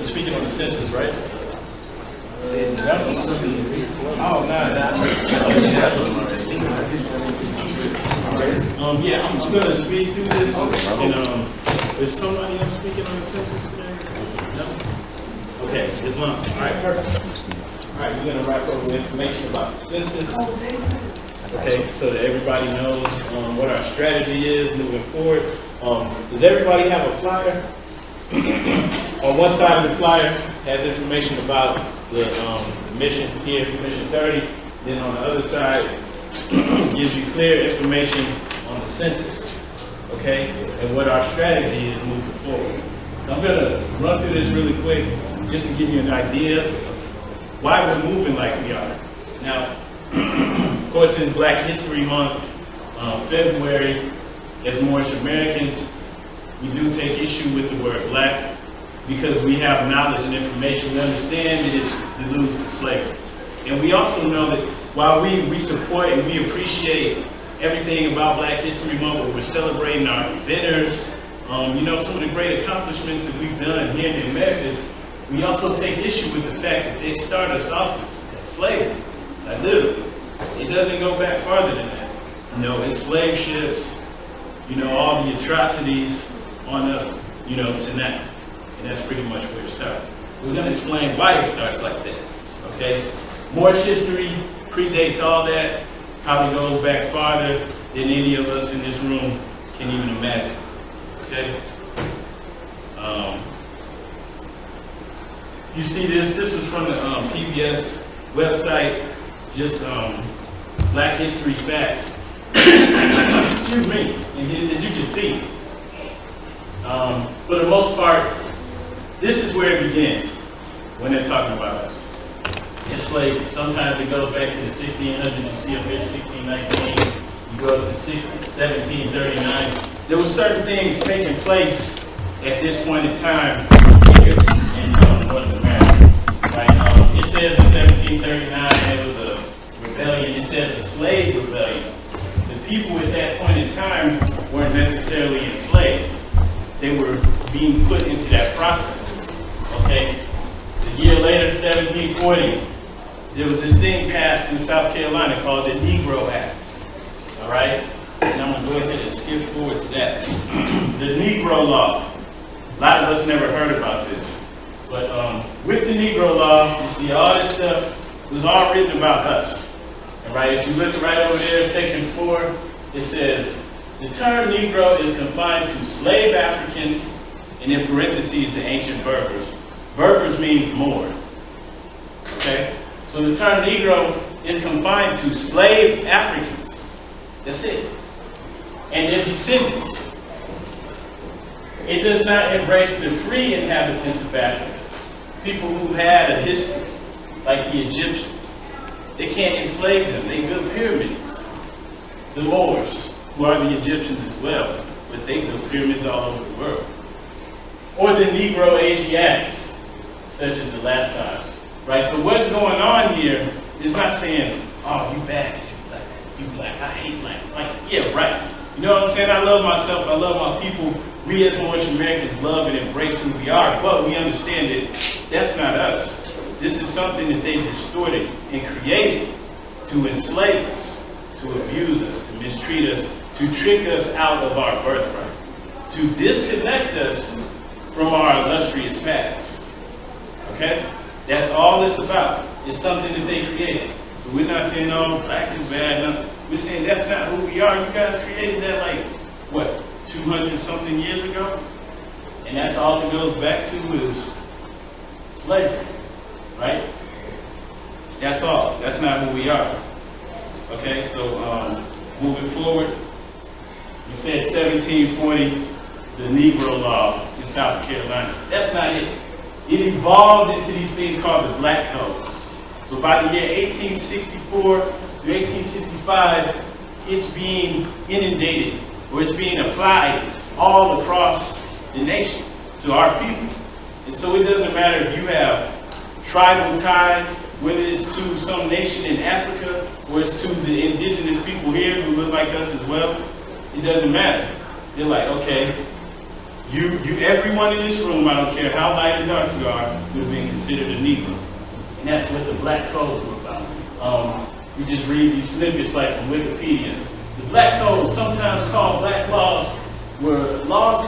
You're speaking on the census, right? Oh, no. Yeah, I'm going to speak through this. And is somebody else speaking on the census today? No? Okay, there's one. All right, perfect. All right, we're going to wrap up with information about the census. Okay, so that everybody knows what our strategy is moving forward. Does everybody have a flyer? On one side of the flyer has information about the mission here, Mission 30. Then on the other side gives you clear information on the census, okay, and what our strategy is moving forward. So I'm going to run through this really quick just to give you an idea of why we're moving like we are. Now, of course, it's Black History Month, February. As Moorish Americans, we do take issue with the word black because we have knowledge and information. We understand that it alludes to slavery. And we also know that while we support and we appreciate everything about Black History Month, where we're celebrating our inventors, some of the great accomplishments that we've done here in the Americas, we also take issue with the fact that they started us off as slavery. Like literally. It doesn't go back farther than that. It's slave ships, all the atrocities on up, to now. And that's pretty much where it starts. We're going to explain why it starts like that, okay? Moorish history predates all that, probably goes back farther than any of us in this room can even imagine, okay? You see this is from the PBS website, just Black History Facts. Excuse me, and as you can see, for the most part, this is where it begins when they're talking about us. It's slavery. Sometimes it goes back to the 1600s. You see up here 1619. You go up to 1739. There were certain things taking place at this point in time here in North America. Right? It says in 1739 there was a rebellion. It says a slave rebellion. The people at that point in time weren't necessarily enslaved. They were being put into that process. Okay? A year later, 1740, there was this thing passed in South Carolina called the Negro Act. All right? And I'm going to go ahead and skip forward to that. The Negro Law. A lot of us never heard about this. But with the Negro Law, you see all this stuff was all written about us. All right? If you look right over there, section 4, it says, the term Negro is confined to slave Africans, and in parentheses, the ancient Berbers. Berbers means Moor. Okay? So the term Negro is confined to slave Africans. That's it. And their descendants. It does not embrace the free inhabitants of Africa, people who had a history, like the Egyptians. They can't enslave them. They built pyramids. The Moors, who are the Egyptians as well, but they built pyramids all over the world. Or the Negro Asiatics, such as the Lascars. Right? So what's going on here is not saying, oh, you bad, you black, I hate black. Like, yeah, right. You know what I'm saying? I love myself, I love my people. We as Moorish Americans love and embrace who we are, but we understand that that's not us. This is something that they distorted and created to enslave us, to abuse us, to mistreat us, to trick us out of our birthright, to disconnect us from our illustrious past. Okay? That's all it's about. It's something that they created. So we're not saying, oh, black is bad. No. We're saying that's not who we are. You guys created that like, what, 200 something years ago? And that's all it goes back to is slavery. Right? That's all. That's not who we are. Okay, so moving forward, you said 1740, the Negro Law in South Carolina. That's not it. It evolved into these things called the Black Codes. So by the year 1864 through 1865, it's being inundated, or it's being applied all across the nation to our people. And so it doesn't matter if you have tribal ties, whether it's to some nation in Africa, or it's to the indigenous people here who look like us as well. It doesn't matter. They're like, okay, everyone in this room, I don't care how light or dark you are, would have been considered a Negro. And that's what the black codes were about. You just read these snippets like from Wikipedia. The black codes, sometimes called black laws, were laws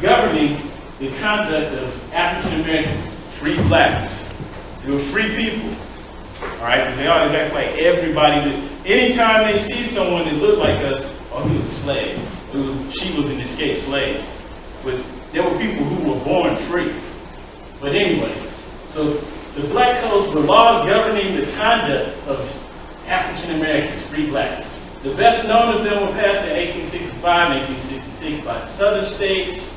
governing the conduct of African Americans, free blacks. They were free people. All right, because they always act like everybody. Anytime they see someone that looked like us, oh, he was a slave. She was an escaped slave. But there were people who were born free. But anyway, so the black codes were laws governing the conduct of African Americans, free blacks. The best known of them were passed in 1865 and 1866 by southern states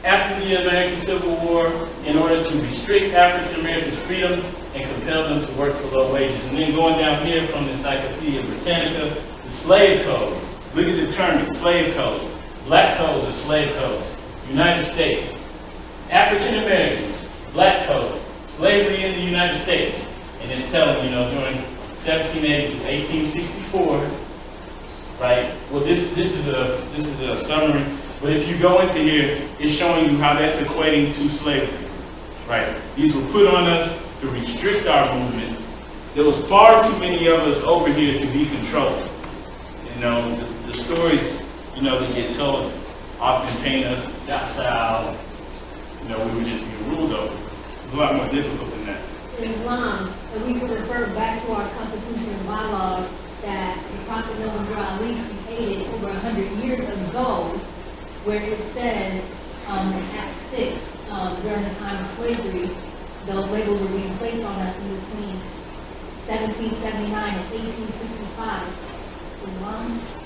after the American Civil War in order to restrict African Americans' freedom and compel them to work for low wages. And then going down here from the Encyclopedia Britannica, the slave code. Look at the term, it's slave code. Black codes are slave codes. United States. African Americans, black code. Slavery in the United States. And it's telling, during 1780 to 1864, right? Well, this is a summary. But if you go into here, it's showing you how that's equating to slavery, right? These were put on us to restrict our movement. There was far too many of us over here to be controlled. The stories, that get told often paint us as docile. We were just being ruled over. It's a lot more difficult than that. Islam, and we can refer back to our Constitution and bylaws that the Prophet Muhammad Ali created over 100 years ago, where it says in Act 6, during the time of slavery, those labels were being placed on us in between 1779 and 1865.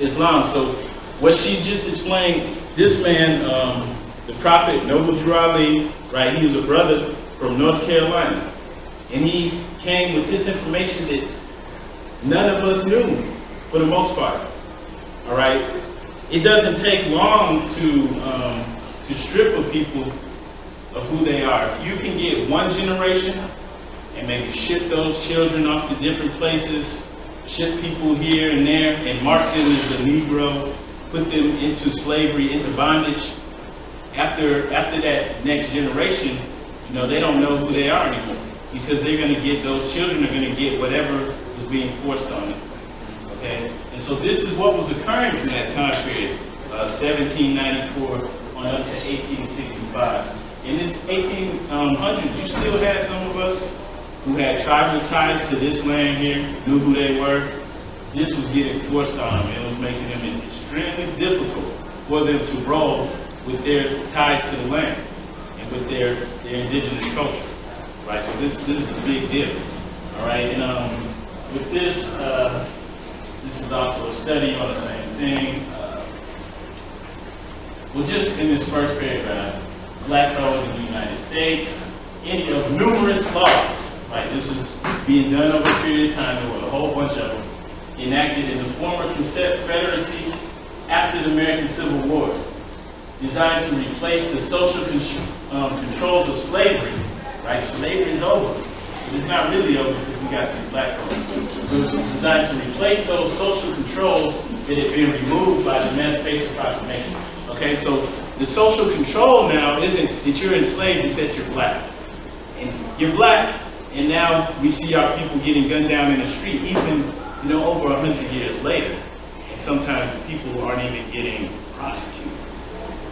Islam. So what she just explained, this man, the Prophet Noble Drew Ali, right? He was a brother from North Carolina. And he came with this information that none of us knew, for the most part. All right? It doesn't take long to strip a people of who they are. If you can get one generation and maybe ship those children off to different places, ship people here and there, and mark them as a Negro, put them into slavery, into bondage, after that next generation, they don't know who they are anymore. Because they're going to get, those children are going to get whatever was being forced on them. Okay? And so this is what was occurring from that time period, 1794 on up to 1865. In this 1800s, you still had some of us who had tribal ties to this land here, knew who they were. This was getting forced on them. It was making them extremely difficult for them to roll with their ties to the land and with their indigenous culture. Right, so this is a big deal. All right, and with this, this is also a study on the same thing. Well, just in this first paragraph, black code in the United States, any of numerous laws. Right, this was being done over a period of time. There were a whole bunch of them enacted in the former Confederacy after the American Civil War, designed to replace the social controls of slavery. Right, slavery is over. But it's not really over because we got these black codes. So it's designed to replace those social controls that had been removed by the Emancipation Proclamation. Okay, so the social control now isn't that you're enslaved, it's that you're black. And you're black, and now we see our people getting gunned down in the street, even over 100 years later. And sometimes the people aren't even getting prosecuted.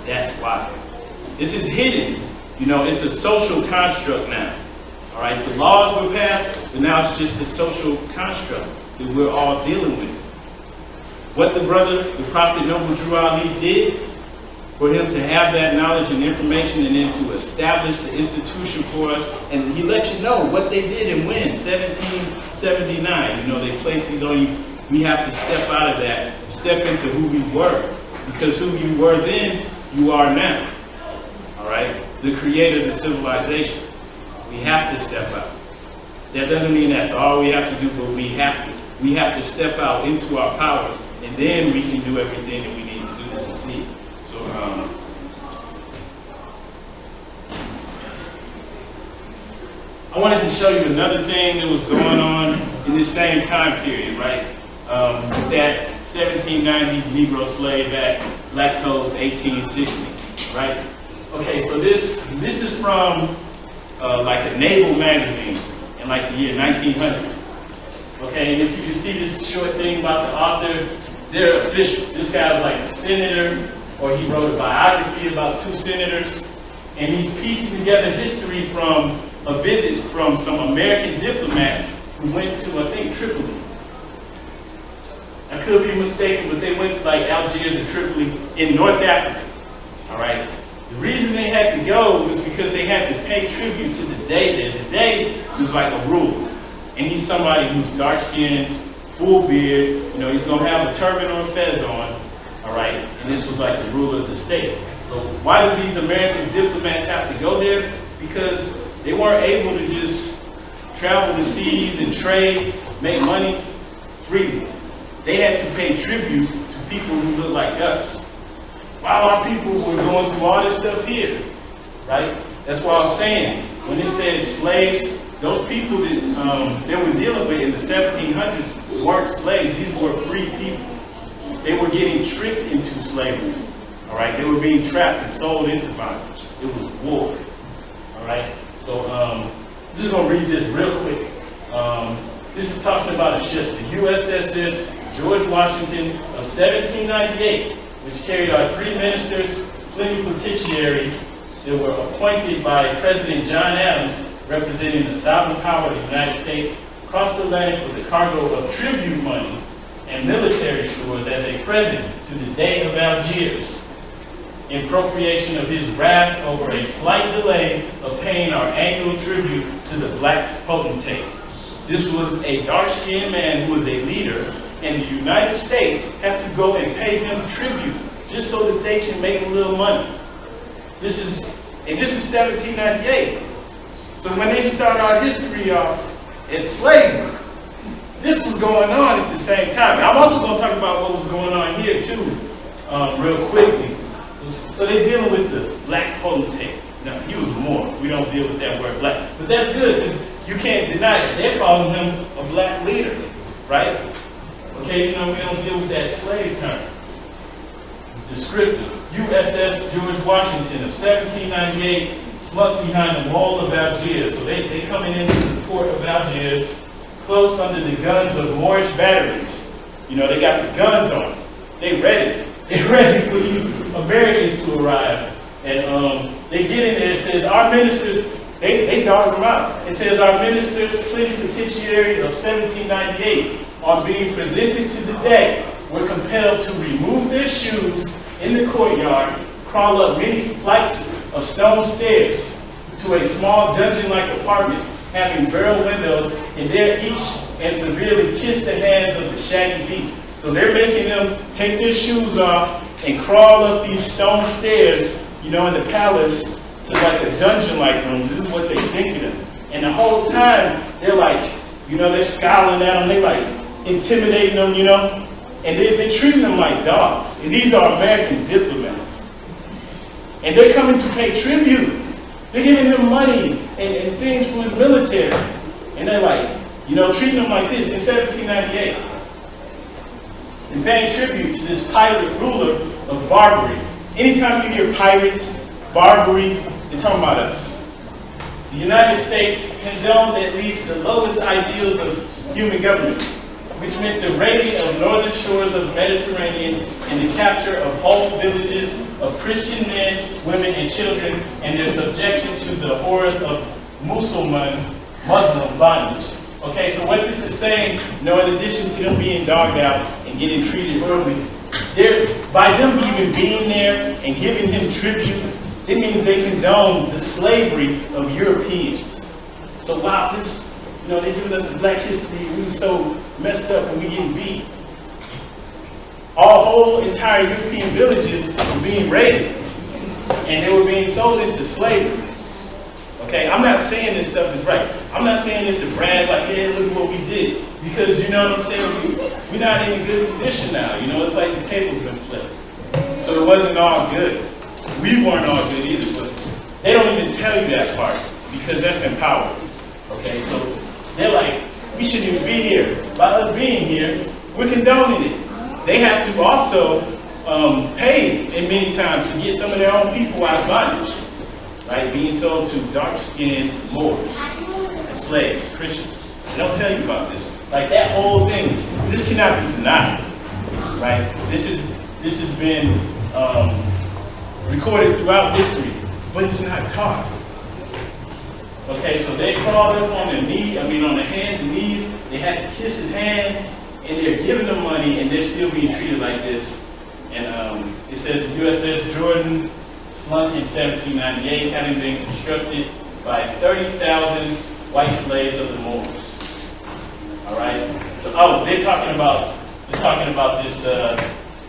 That's why. This is hidden. It's a social construct now. All right, the laws were passed, but now it's just the social construct that we're all dealing with. What the Prophet Noble Drew Ali did, for him to have that knowledge and information and then to establish the institution for us, and he let you know what they did and when, 1779. They placed these on you. We have to step out of that, step into who we were, because who you were then, you are now. All right? The creators of civilization. We have to step out. That doesn't mean that's all we have to do, but we have to. We have to step out into our power, and then we can do everything that we need to do to succeed. So, I wanted to show you another thing that was going on in this same time period, right? That 1790 Negro Slave Act, Black Codes 1860, right? Okay, so this is from like a naval magazine in like the year 1900. Okay, and if you can see this short thing about the author, they're officials. This guy was like a senator, or he wrote a biography about 2 senators, and he's piecing together history from a visit from some American diplomats who went to, I think, Tripoli. I could be mistaken, but they went to like Algiers or Tripoli in North Africa. All right. The reason they had to go was because they had to pay tribute to the Dey there. The Dey was like a ruler, and he's somebody who's dark-skinned, full beard. You know, he's gonna have a turban or a fez on. All right. And this was like the ruler of the state. So why do these American diplomats have to go there? Because they weren't able to just travel the seas and trade, make money freely. They had to pay tribute to people who look like us. While our people were going through all this stuff here, right? That's why I was saying, when it says slaves, those people that they were dealing with in the 1700s weren't slaves. These were free people. They were getting tricked into slavery. All right, they were being trapped and sold into bondage. It was war. All right, so I'm just gonna read this real quick. This is talking about a ship, the USS George Washington of 1798, which carried our 3 ministers plenipotentiary that were appointed by President John Adams, representing the sovereign power of the United States, crossed the Atlantic with a cargo of tribute money and military stores as a present to the Dey of Algiers, in appropriation of his wrath over a slight delay of paying our annual tribute to the black potentate. This was a dark-skinned man who was a leader, and the United States has to go and pay him tribute just so that they can make a little money. This is 1798. So when they start our history off as slavery, this was going on at the same time. And I'm also going to talk about what was going on here too, real quickly. So they're dealing with the black potentate. Now, he was a Moor. We don't deal with that word black. But that's good, because you can't deny it. They're calling him a black leader, right? Okay, you know, we don't deal with that slave term. It's descriptive. USS George Washington of 1798 slumped behind the wall of Algiers. So they coming into the port of Algiers, close under the guns of Moorish batteries. You know, they got the guns on them. They ready. They're ready for these Americans to arrive. And they get in there, it says, our ministers, they dog them out. It says, our ministers, plenipotentiary of 1798, are being presented to the Dey, were compelled to remove their shoes in the courtyard, crawl up many flights of stone stairs to a small dungeon-like apartment having barrel windows, and there each and severely kiss the hands of the shaggy beast. So they're making them take their shoes off and crawl up these stone stairs, you know, in the palace to like a dungeon-like room. This is what they think of them. And the whole time, they're like, you know, they're scowling at them, they're like intimidating them, you know, and they're treating them like dogs. And these are American diplomats. And they're coming to pay tribute. They're giving him money and things from his military. And they're like, you know, treating them like this in 1798. And paying tribute to this pirate ruler of Barbary. Anytime you hear pirates, Barbary, they're talking about us. The United States condoned at least the lowest ideals of human government, which meant the raiding of northern shores of the Mediterranean and the capture of whole villages of Christian men, women, and children, and their subjection to the horrors of Muslim bondage. Okay, so what this is saying, you know, in addition to them being dogged out and getting treated horribly, by them even being there and giving him tribute, it means they condone the slavery of Europeans. So wow, this, you know, they're giving us the black history, we were so messed up and we getting beat. All whole entire European villages were being raided, and they were being sold into slavery. Okay, I'm not saying this stuff is right. I'm not saying this to brag like, yeah, look at what we did. Because, you know what I'm saying, we're not in a good condition now. You know, it's like the table's been flipped. So it wasn't all good. We weren't all good either, but they don't even tell you that part because that's empowered. Okay, so they're like, we shouldn't even be here. By us being here, we're condoning it. They have to also pay in many times to get some of their own people out of bondage. right? Being sold to dark-skinned Moors, as slaves, Christians. They don't tell you about this. Like that whole thing, this cannot be denied, right? This has been recorded throughout history, but it's not taught. Okay, so they crawled up on their on their hands and knees. They had to kiss his hand, and they're giving them money, and they're still being treated like this. And it says the USS Jordan sunk in 1798, having been constructed by 30,000 white slaves of the Moors. All right. So, they're talking about this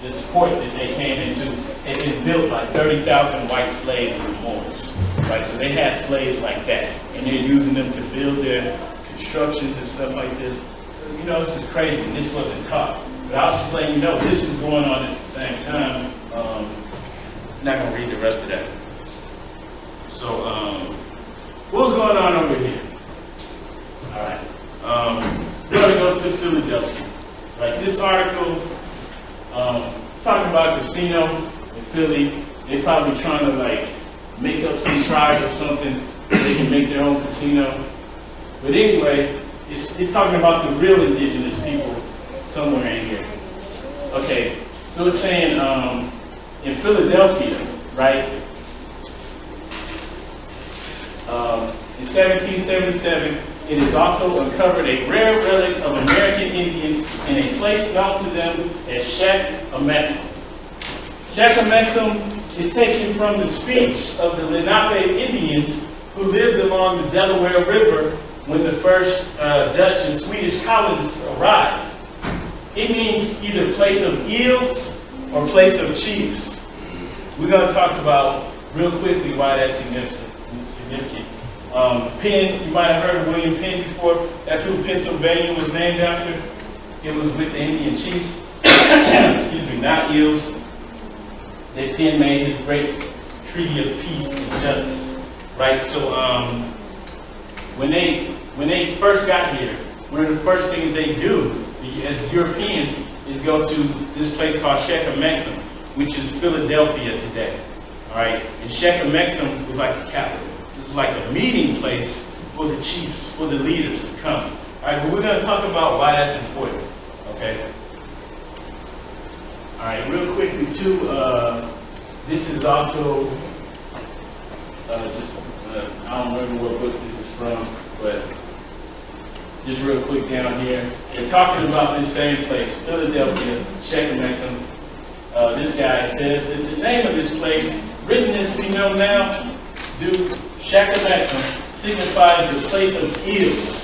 this port that they came into. It been built by 30,000 white slaves of the Moors. Right. So they had slaves like that, and they're using them to build their constructions and stuff like this. So, this is crazy. And this wasn't taught. But I was just letting you know this is going on at the same time. I'm not gonna read the rest of that. So, what was going on over here? All right. We're going to go to Philadelphia. Right, this article it's talking about a casino in Philly. They're probably trying to make up some tribe or something so they can make their own casino. But anyway, it's talking about the real indigenous people somewhere in here. Okay, so it's saying in Philadelphia, right? In 1777. It has also uncovered a rare relic of American Indians in a place known to them as Shek-a-Mexem. Shek-a-Mexem is taken from the speech of the Lenape Indians who lived along the Delaware River when the first Dutch and Swedish colonists arrived. It means either place of eels or place of chiefs. We're going to talk about real quickly why that's significant. Penn, you might have heard of William Penn before. That's who Pennsylvania was named after. It was with the Indian chiefs. Excuse me, not eels. That Penn made his great treaty of peace and justice. Right? So when they first got here, one of the first things they do as Europeans is go to this place called Shek-a-Mexem, which is Philadelphia today. All right? And Shek-a-Mexem was like the capital. This is like a meeting place for the chiefs, for the leaders to come. All right, but we're going to talk about why that's important. Okay. All right, real quickly too. This is also I don't remember what book this is from, but just real quick down here, they're talking about this same place, Philadelphia, Shek-a-Mexem. This guy says that the name of this place, written as we know now, Shek-a-Mexem, signifies the place of eels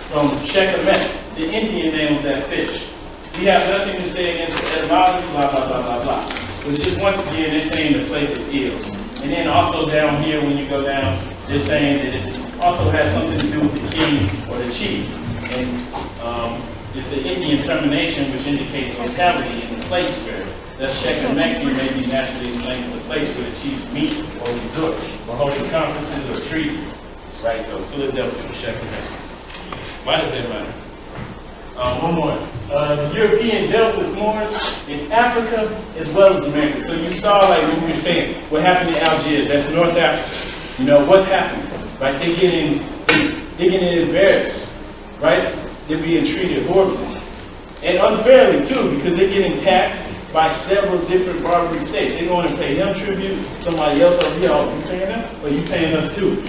from Shek-a-Mek, the Indian name of that fish. We have nothing to say against the etymology, blah, blah, blah, blah, blah. But just once again, they're saying the place of eels. And then also down here, when you go down, they're saying that it also has something to do with the king or the chief. And it's the Indian termination, which indicates locality in the place where the Shek-a-Mexem may be naturally explained as a place where the chiefs meet or resort, or holding conferences or treaties. Right, so Philadelphia, Shek-a-Mexem. Why does that matter? One more. The European dealt with Moors in Africa as well as America. So you saw, like when we were saying, what happened in Algiers, that's North Africa. You know, what's happening? Right? They're getting embarrassed. Right? They're being treated horribly. And unfairly too, because they're getting taxed by several different barbaric states. They're going to pay them tribute, somebody else over here, oh, you paying them? Or you paying us too?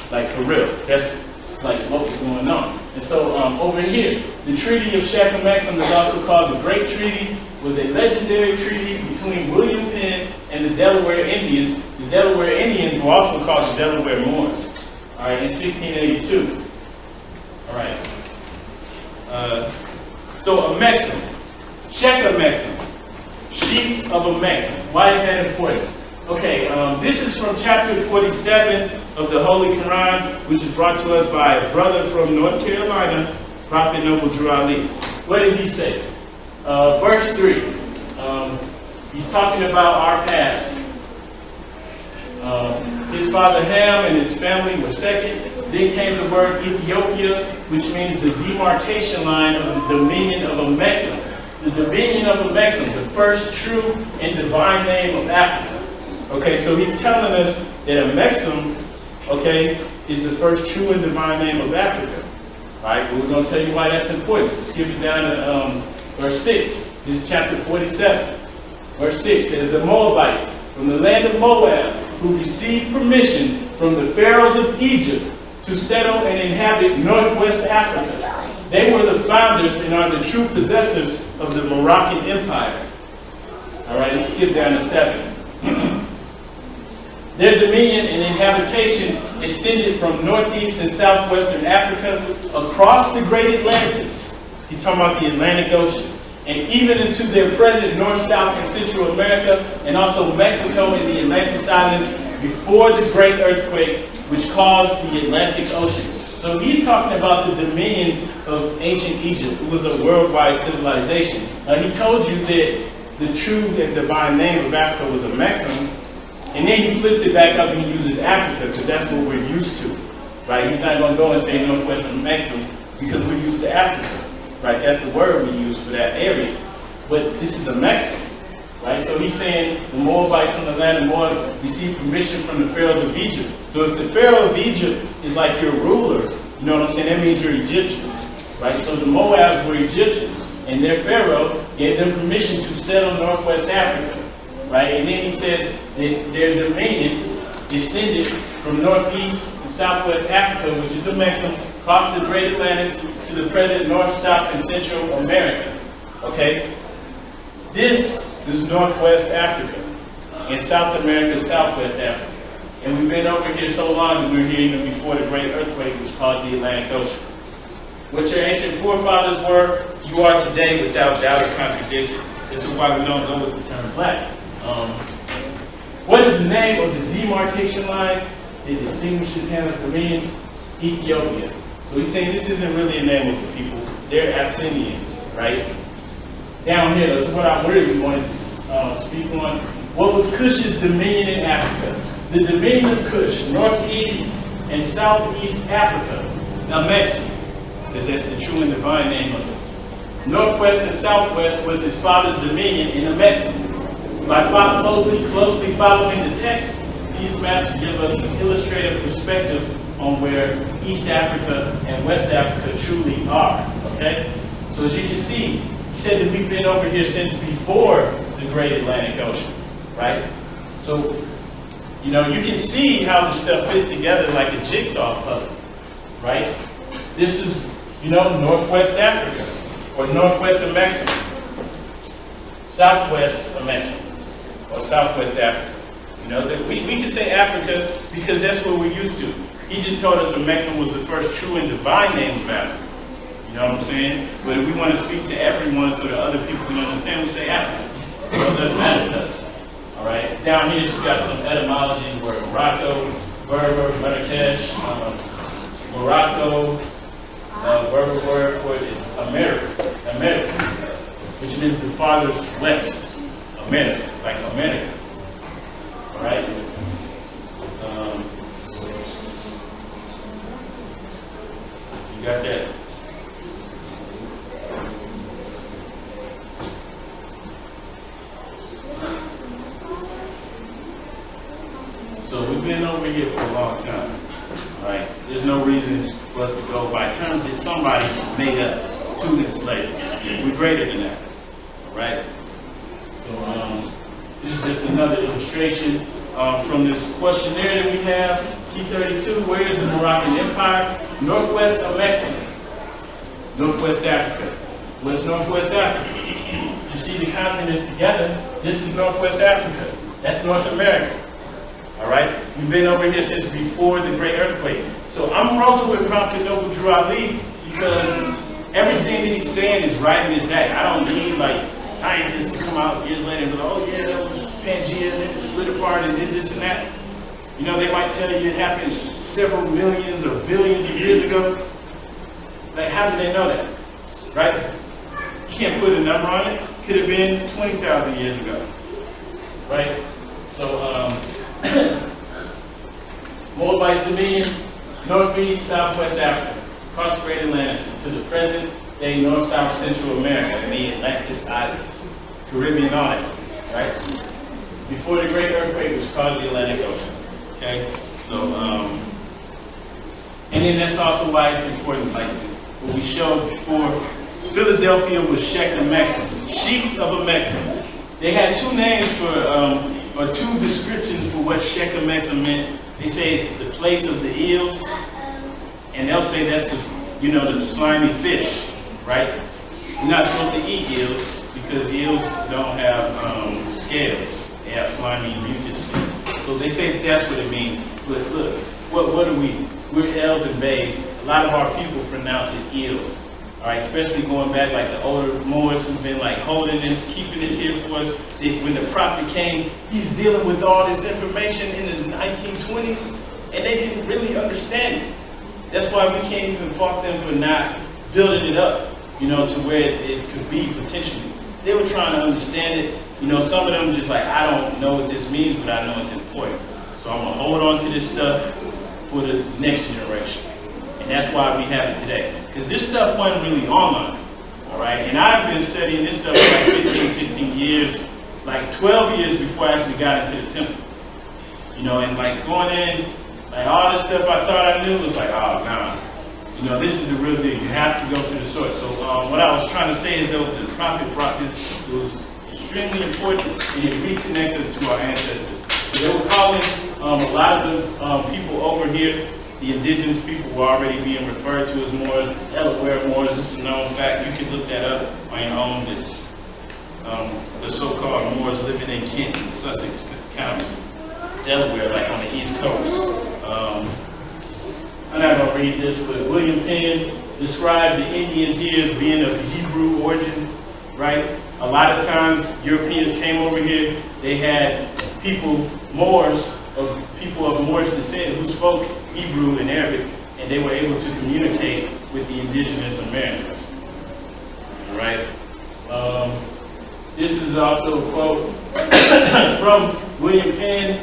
Like for real. That's like what was going on. And so over here, the Treaty of Shek-a-Mexem is also called the Great Treaty, was a legendary treaty between William Penn and the Delaware Indians. The Delaware Indians were also called the Delaware Moors. All right, in 1682. All right. So a Mexem, Shek-a-Mexem, sheets of a Mexem. Why is that important? Okay, this is from chapter 47 of the Holy Quran, which is brought to us by a brother from North Carolina, Prophet Noble Drew Ali. What did he say? Verse 3. He's talking about our past. His father Ham and his family were second. Then came the word Ethiopia, which means the demarcation line of the dominion of a Mexem. The dominion of a Mexem, the first true and divine name of Africa. Okay, so he's telling us that Amexem, okay, is the first true and divine name of Africa. Right? But we're going to tell you why that's important. So skip it down to verse 6. This is chapter 47. Verse 6 says, the Moabites from the land of Moab, who received permission from the pharaohs of Egypt to settle and inhabit northwest Africa. They were the founders and are the true possessors of the Moroccan Empire. All right, let's skip down to 7. Their dominion and inhabitation extended from northeast and southwestern Africa across the Great Atlantis. He's talking about the Atlantic Ocean. And even into their present North, South, and Central America, and also Mexico and the Atlantis Islands before the great earthquake which caused the Atlantic Ocean. So he's talking about the dominion of ancient Egypt. It was a worldwide civilization. He told you that the true and divine name of Africa was Amexem, and then he flips it back up and he uses Africa because that's what we're used to. Right? He's not going to go and say Northwest Amexem because we're used to Africa. Right? That's the word we use for that area. But this is Amexem. Right? So he's saying the Moabites from the land of Moab received permission from the pharaohs of Egypt. So if the pharaoh of Egypt is like your ruler, you know what I'm saying? That means you're Egyptian. Right? So the Moabs were Egyptians. And their pharaoh gave them permission to settle northwest Africa. Right? And then he says that their dominion extended from northeast and southwest Africa, which is Amexem, across the Great Atlantis to the present North, South, and Central America. Okay? This is Northwest Africa, and South America, Southwest Africa. And we've been over here so long that we were here even before the great earthquake which caused the Atlantic Ocean. What your ancient forefathers were, you are today without doubt or contradiction. This is why we don't go with the term black. What is the name of the demarcation line that distinguishes Hannah's dominion? Ethiopia. So he's saying this isn't really a name of the people. They're Abyssinians, right? Down here, that's what I really wanted to speak on. What was Cush's dominion in Africa? The dominion of Cush, northeast and southeast Africa. Now, Amexem, because that's the true and divine name of it. Northwest and southwest was his father's dominion in Amexem. By closely following the text, these maps give us an illustrative perspective on where East Africa and West Africa truly are. Okay? So as you can see, he said that we've been over here since before the Great Atlantic Ocean, right? So, you know, you can see how the stuff fits together like a jigsaw puzzle, right? This is, you know, Northwest Africa, or Northwest Amexem, Southwest Amexem, or Southwest Africa. You know, that we can say Africa because that's what we're used to. He just told us Amexem was the first true and divine name of Africa. You know what I'm saying? But if we want to speak to everyone so that other people can understand, we say Africa. Well, it doesn't matter to us. All right. Down here, you've got some etymology where Morocco, Berber, Marrakesh, Morocco, Berber word for it is America, which means the farthest west, America, like America. All right. You got that? So we've been over here for a long time, right? There's no reason for us to go by terms that somebody made up 2 minutes later. We're greater than that, all right? So this is just another illustration from this questionnaire that we have. T32, where is the Moroccan Empire? Northwest Amexem, Northwest Africa. What's Northwest Africa? You see the continents together. This is Northwest Africa. That's North America. All right? We've been over here since before the great earthquake. So I'm rolling with Prophet Noble Drew Ali because everything that he's saying is right in his act. I don't need like scientists to come out years later and go, oh yeah, that was Pangea, and then it split apart and did this and that. You know, they might tell you it happened several millions or billions of years ago. Like, how do they know that? Right? You can't put a number on it. Could have been 20,000 years ago. Right? So, Moabite dominion, northeast, southwest Africa, across the Great Atlantis to the present day North, South, Central America, and the Atlantis Islands, Caribbean Islands, right? Before the great earthquake which caused the Atlantic Ocean. Okay, so and then that's also why it's important. Like what we showed before, Philadelphia was Shechem Mexican, sheiks of a Mexican. They had two names for, or two descriptions for what Shechem Mexican meant. They say it's the place of the eels, and they'll say that's the, you know, the slimy fish, right? You're not supposed to eat eels because eels don't have scales. They have slimy mucus skin. So they say that's what it means. But look, what are we? We're L's and Bays. A lot of our people pronounce it eels. All right, especially going back like the older Moors who've been like holding this, keeping this here for us. When the prophet came, he's dealing with all this information in the 1920s, and they didn't really understand it. That's why we can't even fault them for not building it up, you know, to where it could be potentially. They were trying to understand it. You know, some of them just like, I don't know what this means, but I know it's important. So I'm gonna hold on to this stuff for the next generation. And that's why we have it today. Because this stuff wasn't really online, all right? And I've been studying this stuff for like 15, 16 years, like 12 years before I actually got into the temple. You know, and like going in, like all this stuff I thought I knew was like, oh, nah. You know, this is the real deal. You have to go to the source. So what I was trying to say is that the prophet brought this, it was extremely important, and it reconnects us to our ancestors. So they were calling a lot of the people over here, the indigenous people were already being referred to as Moors, Delaware Moors. This is a known fact. You can look that up on your own. The so-called Moors living in Kent and Sussex counties, Delaware, like on the East Coast. I'm not going to read this, but William Penn described the Indians here as being of Hebrew origin, right? A lot of times Europeans came over here, they had people, Moors, people of Moorish descent who spoke Hebrew and Arabic, and they were able to communicate with the indigenous Americans. All right. This is also a quote from William Penn.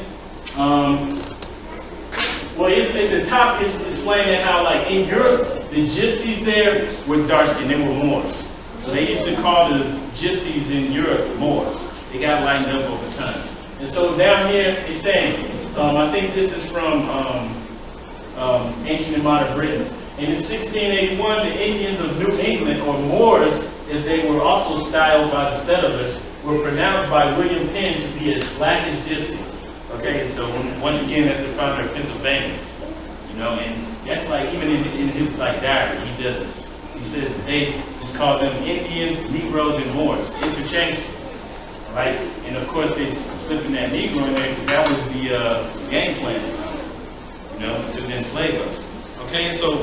Well, it's at the top, it's explaining how, like, in Europe, the gypsies there were dark skinned, they were Moors. So they used to call the gypsies in Europe Moors. They got lightened up over time. And so down here, it's saying, I think this is from Ancient and Modern Britain. In 1681, the Indians of New England, or Moors, as they were also styled by the settlers, were pronounced by William Penn to be as black as gypsies. Okay, so once again, that's the founder of Pennsylvania. You know, and that's like, even in his like diary, he does this. He says they just call them Indians, Negroes, and Moors, interchangeable. Right? And of course, they slipping that Negro in there because that was the game plan, you know, to enslave us. Okay, so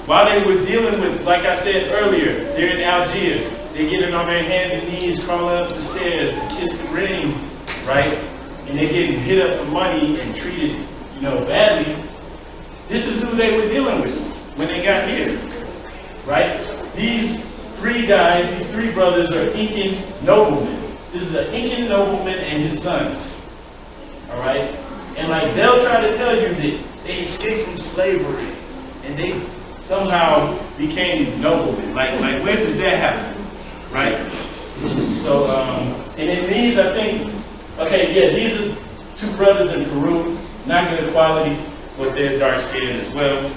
while they were dealing with, like I said earlier, they're in Algiers. They're getting on their hands and knees, crawling up the stairs to kiss the ring, right? And they're getting hit up for money and treated, you know, badly. This is who they were dealing with when they got here, right? These three guys, these three brothers are Incan noblemen. This is an Incan nobleman and his sons, all right? And like they'll try to tell you that they escaped from slavery and they somehow became noblemen. Like where does that happen, right? So, and in these, I think, okay, yeah, these are two brothers in Peru, not good quality, but they're dark skinned as well.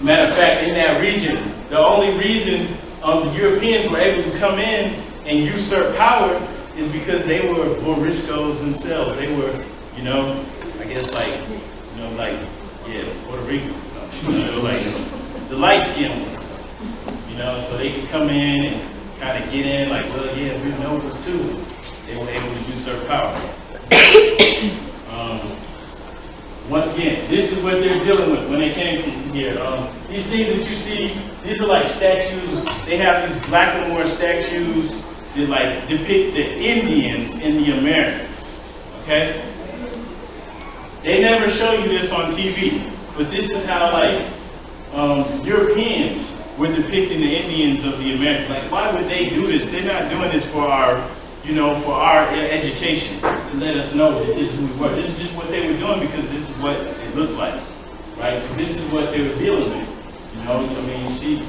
Matter of fact, in that region, the only reason the Europeans were able to come in and usurp power is because they were Moriscos themselves. They were, you know, I guess like, you know, like, yeah, Puerto Rico or something, you know, like the light-skinned ones, you know, so they could come in and kind of get in like, well, yeah, we're nobles too. They were able to usurp power. Once again, this is what they're dealing with when they came from here. These things that you see, these are like statues. They have these Blackamoor statues that like depict the Indians in the Americas. Okay? They never show you this on TV, but this is how like Europeans were depicting the Indians of the Americas. Like, why would they do this? They're not doing this for our, you know, for our education, to let us know that this is who we were. This is just what they were doing because this is what it looked like, right? So this is what they were dealing with. You know, I mean, you see,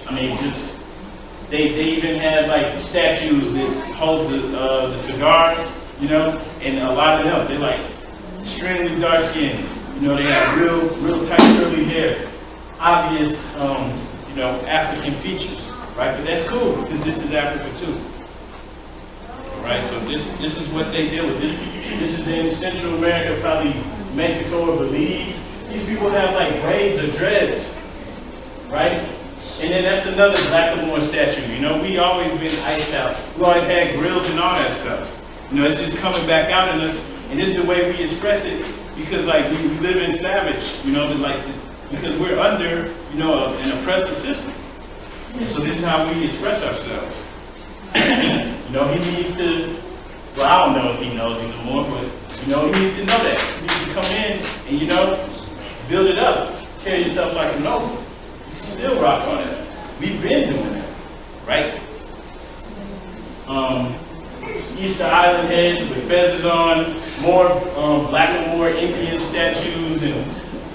I mean, just they even had like statues that hold the cigars, you know, and a lot of them, they're like extremely dark skinned. You know, they have real tight curly hair, obvious, you know, African features, right? But that's cool because this is Africa too. All right, so this is what they deal with. This is in Central America, probably Mexico or Belize. These people have like braids or dreads, right? And then that's another Blackamoor statue. You know, we always been iced out. We always had grills and all that stuff. You know, it's just coming back out in us, and this is the way we express it because, like, we live in savage. You know, like because we're under, you know, an oppressive system. And so this is how we express ourselves. You know, he needs to. Well, I don't know if he knows anymore, but you know, he needs to know that. He needs to come in and, you know, build it up, carry yourself like a noble. Still rock on it. We've been doing it, right? Easter Island heads with feathers on, more Blackamoor Indian statues, and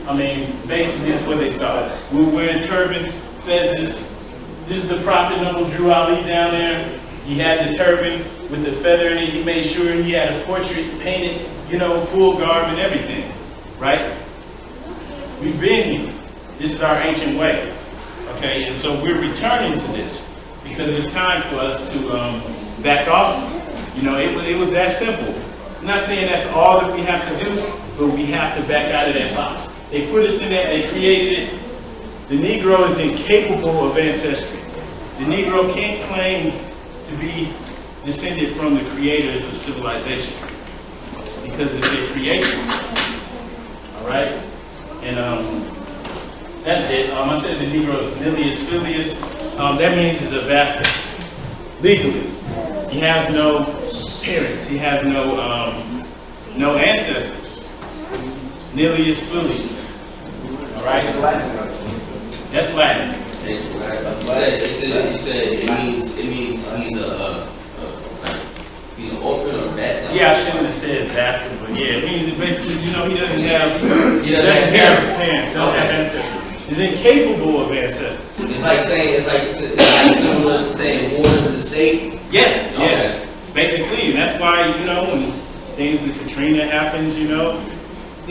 I mean, basically this is what they saw. We were wearing turbans, feathers. This is the prophet Noble Drew Ali down there. He had the turban with the feather in it. He made sure he had a portrait painted, you know, full garb and everything, right? We've been here. This is our ancient way, okay? And so we're returning to this because it's time for us to back off. You know, it was that simple. I'm not saying that's all that we have to do, but we have to back out of that box. They put us in there, they created it. The Negro is incapable of ancestry. The Negro can't claim to be descended from the creators of civilization because it's their creation, all right? And that's it. I said the Negro is nilius filius. That means he's a bastard. Legally. He has no parents. He has no ancestors. Nilius filius. All right? That's Latin. You said it means he's an orphan or bad. Yeah, I shouldn't have said bastard, but yeah, it means basically, you know, he doesn't have parents. Don't have ancestors. He's incapable of ancestors. It's like similar to saying ward of the state. Yeah, yeah. Okay. Basically, and that's why, you know, when things like Katrina happens, you know, I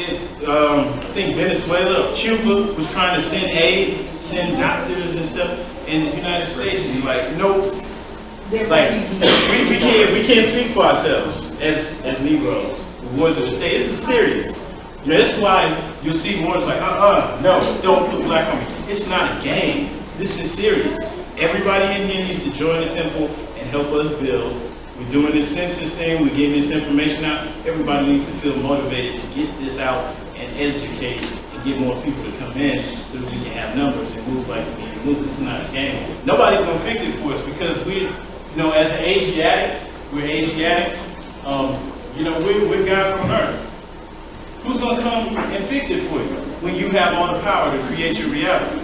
think Venezuela, Cuba was trying to send aid, send doctors and stuff, and the United States is like, nope. Like we can't speak for ourselves as Negroes, wards of the state. This is serious. You know, that's why you'll see wars like, no, don't put black on me. It's not a game. This is serious. Everybody in here needs to join the temple and help us build. We're doing this census thing. We're getting this information out. Everybody needs to feel motivated to get this out and educate and get more people to come in so that we can have numbers and move like we need to move. This is not a game. Nobody's going to fix it for us because we're, you know, as an Asiatic, we're Asiatics. You know, we're gods on earth. Who's going to come and fix it for you when you have all the power to create your reality?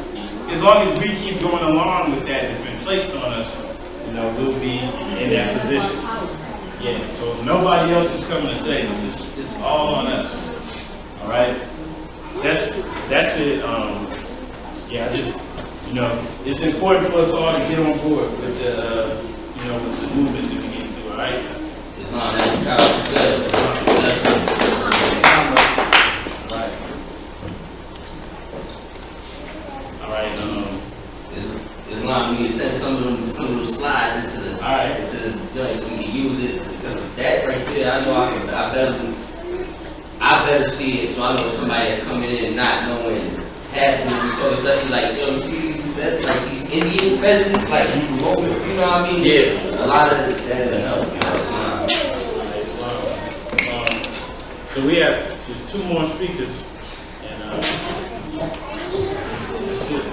As long as we keep going along with that that's been placed on us, you know, we'll be in that position. Yeah, so nobody else is coming to save us. It's all on us. All right? That's it. Yeah, you know, it's important for us all to get on board with the, you know, with the movement that we need to do, all right? It's not that Islam, when you send some of them slides into the joints so we can use it, because that right there, I know I better see it, so I know somebody that's coming in not knowing half of what we talk, especially like, yo, you see these feathers, like these Indian feathers, like you know what I mean? Yeah. A lot of that, Islam. So we have just 2 more speakers, and that's it.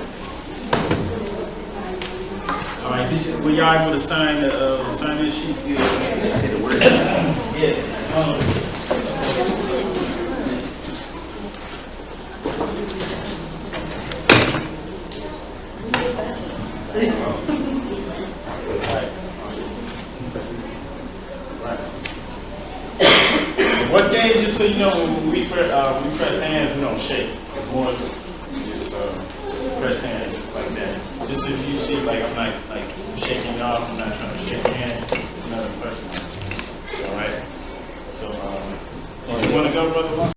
All right, were y'all able to sign this sheet? Yeah. One thing, just so you know, when we press hands, we don't shake. It's more just press hands just like that. Just if you see, like I'm not like shaking off, I'm not trying to shake your hand. Another person. All right. So, you want to go, brother?